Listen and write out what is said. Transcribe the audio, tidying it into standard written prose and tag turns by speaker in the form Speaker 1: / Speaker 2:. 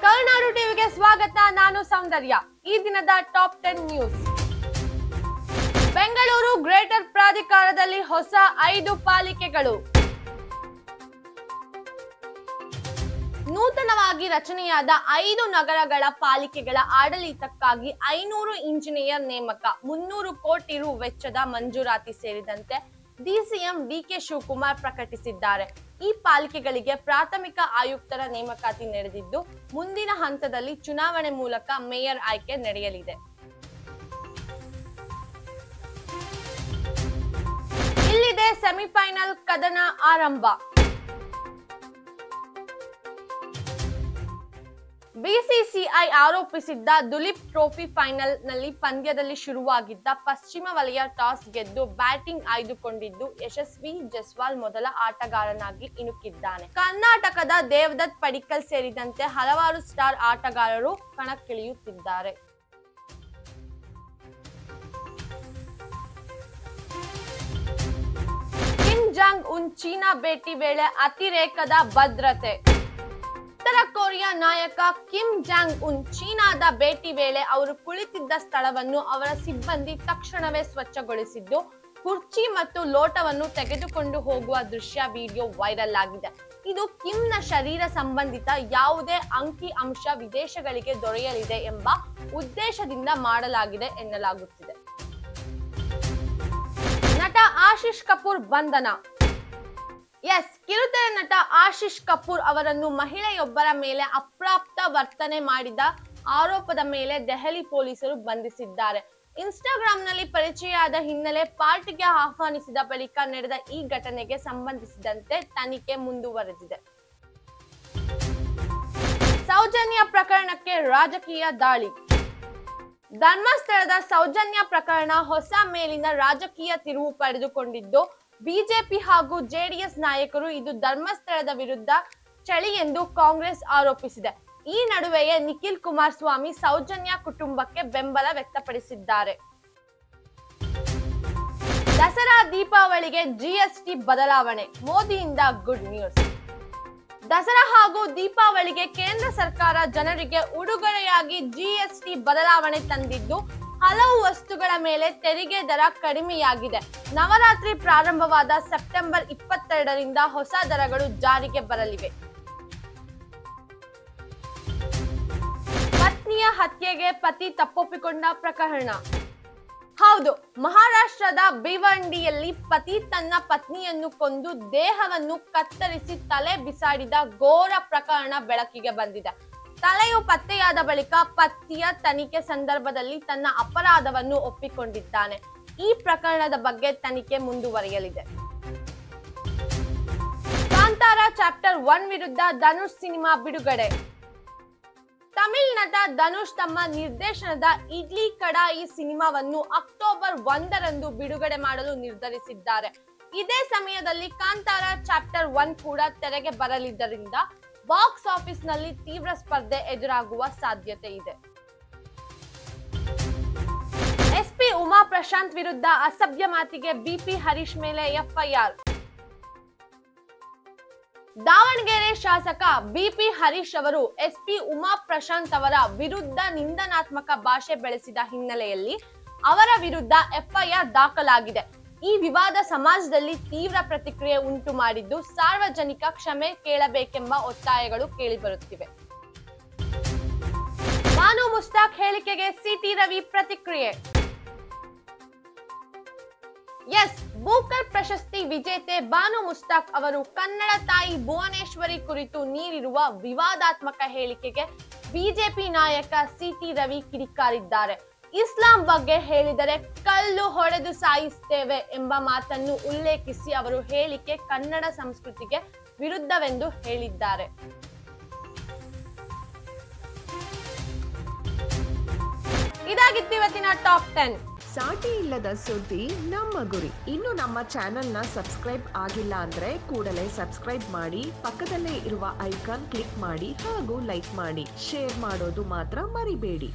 Speaker 1: ಕರುನಾಡು ಟಿವಿಗೆ ಸ್ವಾಗತ. ನಾನು ಸೌಂದರ್ಯ. ಈ ದಿನದ ಟಾಪ್ 10 ನ್ಯೂಸ್. ಬೆಂಗಳೂರು ಗ್ರೇಟರ್ ಪ್ರಾಧಿಕಾರದಲ್ಲಿ ಹೊಸ 5 ಪಾಲಿಕೆಗಳು. ನೂತನವಾಗಿ ರಚನೆಯಾದ 5 ನಗರಗಳ ಪಾಲಿಕೆಗಳ ಆಡಳಿತಕ್ಕಾಗಿ 500 ಇಂಜಿನಿಯರ್ ನೇಮಕ, 300 ಕೋಟಿ ರು ವೆಚ್ಚದ ಮಂಜೂರಾತಿ ಸೇರಿದಂತೆ ಡಿಸಿಎಂ ಡಿಕೆ ಶಿವಕುಮಾರ್ ಪ್ರಕಟಿಸಿದ್ದಾರೆ. ಈ ಪಾಲಿಕೆಗಳಿಗೆ ಪ್ರಾಥಮಿಕ ಆಯುಕ್ತರ ನೇಮಕಾತಿ ನಡೆದಿದ್ದು, ಮುಂದಿನ ಹಂತದಲ್ಲಿ ಚುನಾವಣೆ ಮೂಲಕ ಮೇಯರ್ ಆಯ್ಕೆ ನಡೆಯಲಿದೆ. ಇಲ್ಲಿದೆ ಸೆಮಿಫೈನಲ್ ಕದನ ಆರಂಭ. ಬಿಸಿಸಿಐ ಆರೋಪಿಸಿದ್ದ ದುಲೀಪ್ ಟ್ರೋಫಿ ಫೈನಲ್ ನಲ್ಲಿ ಪಂದ್ಯದಲ್ಲಿ ಶುರುವಾಗಿದ್ದ ಪಶ್ಚಿಮ ವಲಯ ಟಾಸ್ ಗೆದ್ದು ಬ್ಯಾಟಿಂಗ್ ಆಯ್ದುಕೊಂಡಿದ್ದು ಯಶಸ್ವಿ ಜೈಸ್ವಾಲ್ ಮೊದಲ ಆಟಗಾರನಾಗಿ ಇಣುಕಿದ್ದಾನೆ. ಕರ್ನಾಟಕದ ದೇವದತ್ ಪಡಿಕ್ಕಲ್ ಸೇರಿದಂತೆ ಹಲವಾರು ಸ್ಟಾರ್ ಆಟಗಾರರು ಕಣಕ್ಕಿಳಿಯುತ್ತಿದ್ದಾರೆ. ಕಿಮ್ ಜಾಂಗ್ ಉನ್ ಚೀನಾ ಭೇಟಿ ವೇಳೆ ಅತಿರೇಕದ ಭದ್ರತೆ. ಉತ್ತರ ಕೊರಿಯಾ ನಾಯಕ ಕಿಮ್ ಜಾಂಗ್ ಉನ್ ಚೀನಾದ ಭೇಟಿ ವೇಳೆ ಅವರು ಕುಳಿತಿದ್ದ ಸ್ಥಳವನ್ನು ಅವರ ಸಿಬ್ಬಂದಿ ತಕ್ಷಣವೇ ಸ್ವಚ್ಛಗೊಳಿಸಿದ್ದು, ಕುರ್ಚಿ ಮತ್ತು ಲೋಟವನ್ನು ತೆಗೆದುಕೊಂಡು ಹೋಗುವ ದೃಶ್ಯ ವಿಡಿಯೋ ವೈರಲ್ ಆಗಿದೆ. ಇದು ಕಿಮ್ನ ಶರೀರ ಸಂಬಂಧಿತ ಯಾವುದೇ ಅಂಕಿ ಅಂಶ ವಿದೇಶಗಳಿಗೆ ದೊರೆಯಲಿದೆ ಎಂಬ ಉದ್ದೇಶದಿಂದ ಮಾಡಲಾಗಿದೆ ಎನ್ನಲಾಗುತ್ತಿದೆ. ನಟ ಆಶೀಶ್ ಕಪೂರ್ ಬಂಧನ. ಕಿರುತೆರೆ ನಟ ಆಶೀಶ್ ಕಪೂರ್ ಅವರನ್ನು ಮಹಿಳೆಯೊಬ್ಬರ ಮೇಲೆ ಅಪ್ರಾಪ್ತ ವರ್ತನೆ ಮಾಡಿದ ಆರೋಪದ ಮೇಲೆ ದೆಹಲಿ ಪೊಲೀಸರು ಬಂಧಿಸಿದ್ದಾರೆ. ಇನ್ಸ್ಟಾಗ್ರಾಂನಲ್ಲಿ ಪರಿಚಯವಾದ ಹಿನ್ನೆಲೆ ಪಾರ್ಟಿಗೆ ಆಹ್ವಾನಿಸಿದ ಬಳಿಕ ನಡೆದ ಈ ಘಟನೆಗೆ ಸಂಬಂಧಿಸಿದಂತೆ ತನಿಖೆ ಮುಂದುವರೆದಿದೆ. ಸೌಜನ್ಯ ಪ್ರಕರಣಕ್ಕೆ ರಾಜಕೀಯ ದಾಳಿ. ಧರ್ಮಸ್ಥಳದ ಸೌಜನ್ಯ ಪ್ರಕರಣ ಹೊಸ ಮೇಲಿನ ರಾಜಕೀಯ ತಿರುವು ಪಡೆದುಕೊಂಡಿದ್ದು, ಬಿಜೆಪಿ ಹಾಗೂ ಜೆಡಿಎಸ್ ನಾಯಕರು ಇದು ಧರ್ಮಸ್ಥಳದ ವಿರುದ್ಧ ಚಳಿ ಎಂದು ಕಾಂಗ್ರೆಸ್ ಆರೋಪಿಸಿದೆ. ಈ ನಡುವೆಯೇ ನಿಖಿಲ್ ಕುಮಾರಸ್ವಾಮಿ ಸೌಜನ್ಯ ಕುಟುಂಬಕ್ಕೆ ಬೆಂಬಲ ವ್ಯಕ್ತಪಡಿಸಿದ್ದಾರೆ. ದಸರಾ ದೀಪಾವಳಿಗೆ ಜಿಎಸ್ಟಿ ಬದಲಾವಣೆ, ಮೋದಿಯಿಂದ ಗುಡ್ ನ್ಯೂಸ್. ದಸರಾ ಹಾಗೂ ದೀಪಾವಳಿಗೆ ಕೇಂದ್ರ ಸರ್ಕಾರ ಜನರಿಗೆ ಉಡುಗೊರೆಯಾಗಿ ಜಿಎಸ್ಟಿ ಬದಲಾವಣೆ ತಂದಿದ್ದು, ಹಲವು ವಸ್ತುಗಳ ಮೇಲೆ ತೆರಿಗೆ ದರ ಕಡಿಮೆಯಾಗಿದೆ. ನವರಾತ್ರಿ ಪ್ರಾರಂಭವಾದ ಸೆಪ್ಟೆಂಬರ್ 22ರಿಂದ ಹೊಸ ದರಗಳು ಜಾರಿಗೆ ಬರಲಿವೆ. ಪತ್ನಿಯ ಹತ್ಯೆಗೆ ಪತಿ ತಪ್ಪೊಪ್ಪಿಕೊಂಡ ಪ್ರಕರಣ. ಹೌದು, ಮಹಾರಾಷ್ಟ್ರದ ಭಿವಂಡಿಯಲ್ಲಿ ಪತಿ ತನ್ನ ಪತ್ನಿಯನ್ನು ಕೊಂದು ದೇಹವನ್ನು ಕತ್ತರಿಸಿ ತಲೆ ಬಿಸಾಡಿದ ಘೋರ ಪ್ರಕರಣ ಬೆಳಕಿಗೆ ಬಂದಿದೆ. ತಲೆಯು ಪತ್ತೆಯಾದ ಬಳಿಕ ಪತಿಯ ತನಿಖೆ ಸಂದರ್ಭದಲ್ಲಿ ತನ್ನ ಅಪರಾಧವನ್ನು ಒಪ್ಪಿಕೊಂಡಿದ್ದಾನೆ. ಈ ಪ್ರಕರಣದ ಬಗ್ಗೆ ತನಿಖೆ ಮುಂದುವರಿಯಲಿದೆ. ಕಾಂತಾರ ಚಾಪ್ಟರ್ 1 ವಿರುದ್ಧ ಧನುಷ್ ಸಿನಿಮಾ ಬಿಡುಗಡೆ. ತಮಿಳ್ ನಟ ಧನುಷ್ ತಮ್ಮ ನಿರ್ದೇಶನದ ಇಡ್ಲಿ ಕಡಾಯಿ ಸಿನಿಮಾವನ್ನು ಅಕ್ಟೋಬರ್ 1ರಂದು ಬಿಡುಗಡೆ ಮಾಡಲು ನಿರ್ಧರಿಸಿದ್ದಾರೆ. ಇದೇ ಸಮಯದಲ್ಲಿ ಕಾಂತಾರ ಚಾಪ್ಟರ್ 1 ಕೂಡ ತೆರೆಗೆ ಬರಲಿದ್ದರಿಂದ ಬಾಕ್ಸ್ ಆಫೀಸ್ ನಲ್ಲಿ ತೀವ್ರ ಸ್ಪರ್ಧೆ ಎದುರಾಗುವ ಸಾಧ್ಯತೆ ಇದೆ. ಎಸ್ಪಿ ಉಮಾ ಪ್ರಶಾಂತ್ ವಿರುದ್ಧ ಅಸಭ್ಯ ಮಾತಿಗೆ ಬಿಪಿ ಹರೀಶ್ ಮೇಲೆ ಎಫ್ಐಆರ್. ದಾವಣಗೆರೆ ಶಾಸಕ ಬಿಪಿ ಹರೀಶ್ ಅವರು ಎಸ್ಪಿ ಉಮಾ ಪ್ರಶಾಂತ್ ಅವರ ವಿರುದ್ಧ ನಿಂದನಾತ್ಮಕ ಭಾಷೆ ಬೆಳೆಸಿದ ಹಿನ್ನೆಲೆಯಲ್ಲಿ ಅವರ ವಿರುದ್ಧ ಎಫ್ಐಆರ್ ದಾಖಲಾಗಿದೆ. ಈ ವಿವಾದ ಸಮಾಜದಲ್ಲಿ ತೀವ್ರ ಪ್ರತಿಕ್ರಿಯೆ ಉಂಟು ಮಾಡಿದ್ದು, ಸಾರ್ವಜನಿಕ ಕ್ಷಮೆ ಕೇಳಬೇಕೆಂಬ ಒತ್ತಾಯಗಳು ಕೇಳಿಬರುತ್ತಿವೆ. ಬಾನು ಮುಸ್ತಾಕ್ ಹೇಳಿಕೆಗೆ ಸಿಟಿ ರವಿ ಪ್ರತಿಕ್ರಿಯೆ. ಬೂಕರ್ ಪ್ರಶಸ್ತಿ ವಿಜೇತೆ ಬಾನು ಮುಸ್ತಾಕ್ ಅವರು ಕನ್ನಡ ತಾಯಿ ಭುವನೇಶ್ವರಿ ಕುರಿತು ನೀಡಿರುವ ವಿವಾದಾತ್ಮಕ ಹೇಳಿಕೆಗೆ ಬಿಜೆಪಿ ನಾಯಕ ಸಿಟಿ ರವಿ ಕಿಡಿಕಾರಿದ್ದಾರೆ. ಇಸ್ಲಾಂ ಬಗ್ಗೆ ಹೇಳಿದರೆ ಕಲ್ಲು ಹೊಡೆದು ಸಾಯಿಸುತ್ತೇವೆ ಎಂಬ ಮಾತನ್ನು ಉಲ್ಲೇಖಿಸಿ ಅವರು ಹೇಳಿಕೆ ಕನ್ನಡ ಸಂಸ್ಕೃತಿಗೆ ವಿರುದ್ಧವೆಂದು ಹೇಳಿದ್ದಾರೆ. ಇದಾಗಿತ್ತು ಇವತ್ತಿನ ಟಾಪ್ 10.
Speaker 2: ಸಾಟಿ ಇಲ್ಲದ ಸುದ್ದಿ ನಮ್ಮ ಗುರಿ. ಇನ್ನು ನಮ್ಮ ಚಾನೆಲ್ನ ಸಬ್ಸ್ಕ್ರೈಬ್ ಆಗಿಲ್ಲ ಅಂದ್ರೆ ಕೂಡಲೇ ಸಬ್ಸ್ಕ್ರೈಬ್ ಮಾಡಿ, ಪಕ್ಕದಲ್ಲೇ ಇರುವ ಐಕಾನ್ ಕ್ಲಿಕ್ ಮಾಡಿ ಹಾಗೂ ಲೈಕ್ ಮಾಡಿ. ಶೇರ್ ಮಾಡೋದು ಮಾತ್ರ ಮರಿಬೇಡಿ.